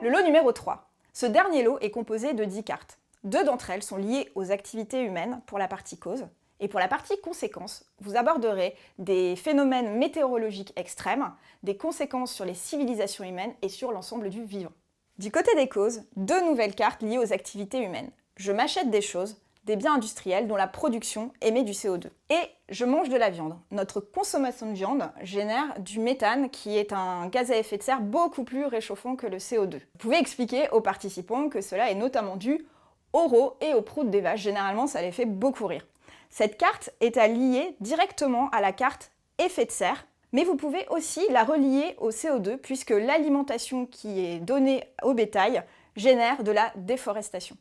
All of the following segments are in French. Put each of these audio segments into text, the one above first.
Le lot numéro 3. Ce dernier lot est composé de 10 cartes. 2 d'entre elles sont liées aux activités humaines pour la partie cause, et pour la partie conséquences, vous aborderez des phénomènes météorologiques extrêmes, des conséquences sur les civilisations humaines et sur l'ensemble du vivant. Du côté des causes, 2 nouvelles cartes liées aux activités humaines. Je m'achète des choses, des biens industriels dont la production émet du CO2. Et je mange de la viande. Notre consommation de viande génère du méthane qui est un gaz à effet de serre beaucoup plus réchauffant que le CO2. Vous pouvez expliquer aux participants que cela est notamment dû aux rots et aux proutes des vaches. Généralement, ça les fait beaucoup rire. Cette carte est à lier directement à la carte effet de serre, mais vous pouvez aussi la relier au CO2 puisque l'alimentation qui est donnée au bétail génère de la déforestation.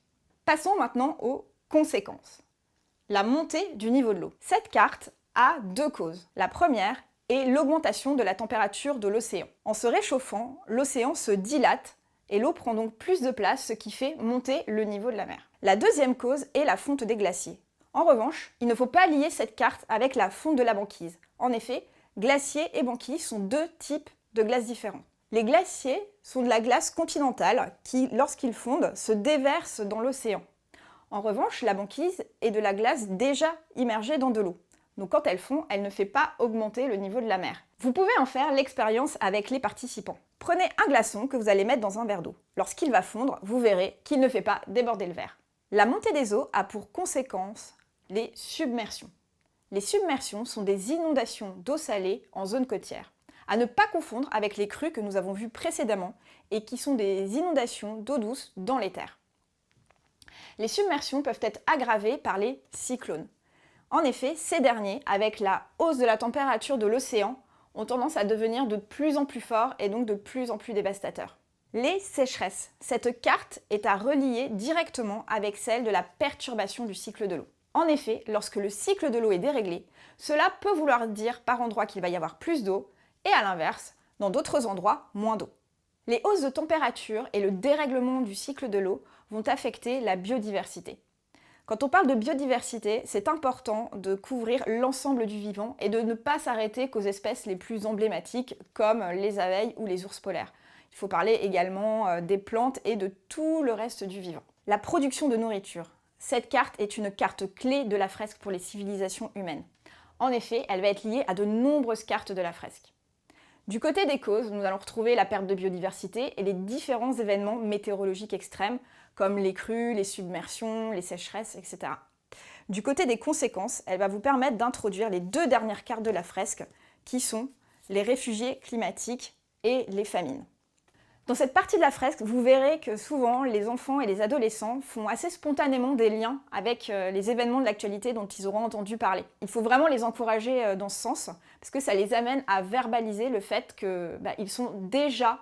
Passons maintenant aux conséquences. La montée du niveau de l'eau. Cette carte a 2 causes. La première est l'augmentation de la température de l'océan. En se réchauffant, l'océan se dilate et l'eau prend donc plus de place, ce qui fait monter le niveau de la mer. La deuxième cause est la fonte des glaciers. En revanche, il ne faut pas lier cette carte avec la fonte de la banquise. En effet, glaciers et banquise sont 2 types de glace différents. Les glaciers sont de la glace continentale qui, lorsqu'ils fondent, se déversent dans l'océan. En revanche, la banquise est de la glace déjà immergée dans de l'eau. Donc quand elle fond, elle ne fait pas augmenter le niveau de la mer. Vous pouvez en faire l'expérience avec les participants. Prenez un glaçon que vous allez mettre dans un verre d'eau. Lorsqu'il va fondre, vous verrez qu'il ne fait pas déborder le verre. La montée des eaux a pour conséquence les submersions. Les submersions sont des inondations d'eau salée en zone côtière. À ne pas confondre avec les crues que nous avons vues précédemment et qui sont des inondations d'eau douce dans les terres. Les submersions peuvent être aggravées par les cyclones. En effet, ces derniers, avec la hausse de la température de l'océan, ont tendance à devenir de plus en plus forts et donc de plus en plus dévastateurs. Les sécheresses. Cette carte est à relier directement avec celle de la perturbation du cycle de l'eau. En effet, lorsque le cycle de l'eau est déréglé, cela peut vouloir dire par endroit qu'il va y avoir plus d'eau, et à l'inverse, dans d'autres endroits, moins d'eau. Les hausses de température et le dérèglement du cycle de l'eau vont affecter la biodiversité. Quand on parle de biodiversité, c'est important de couvrir l'ensemble du vivant et de ne pas s'arrêter qu'aux espèces les plus emblématiques comme les abeilles ou les ours polaires. Il faut parler également des plantes et de tout le reste du vivant. La production de nourriture. Cette carte est une carte clé de la fresque pour les civilisations humaines. En effet, elle va être liée à de nombreuses cartes de la fresque. Du côté des causes, nous allons retrouver la perte de biodiversité et les différents événements météorologiques extrêmes, comme les crues, les submersions, les sécheresses, etc. Du côté des conséquences, elle va vous permettre d'introduire les 2 dernières cartes de la fresque, qui sont les réfugiés climatiques et les famines. Dans cette partie de la fresque, vous verrez que souvent, les enfants et les adolescents font assez spontanément des liens avec les événements de l'actualité dont ils auront entendu parler. Il faut vraiment les encourager dans ce sens, parce que ça les amène à verbaliser le fait qu'ils sont déjà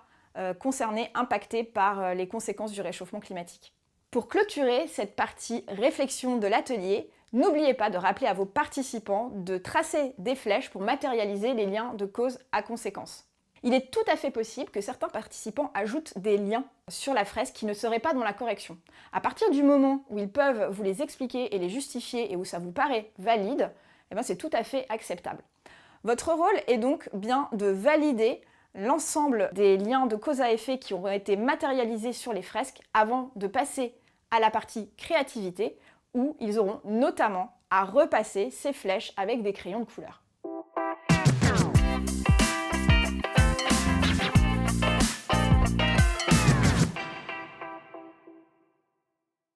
concernés, impactés par les conséquences du réchauffement climatique. Pour clôturer cette partie réflexion de l'atelier, n'oubliez pas de rappeler à vos participants de tracer des flèches pour matérialiser les liens de cause à conséquence. Il est tout à fait possible que certains participants ajoutent des liens sur la fresque qui ne seraient pas dans la correction. À partir du moment où ils peuvent vous les expliquer et les justifier et où ça vous paraît valide, c'est tout à fait acceptable. Votre rôle est donc bien de valider l'ensemble des liens de cause à effet qui auront été matérialisés sur les fresques avant de passer à la partie créativité où ils auront notamment à repasser ces flèches avec des crayons de couleur.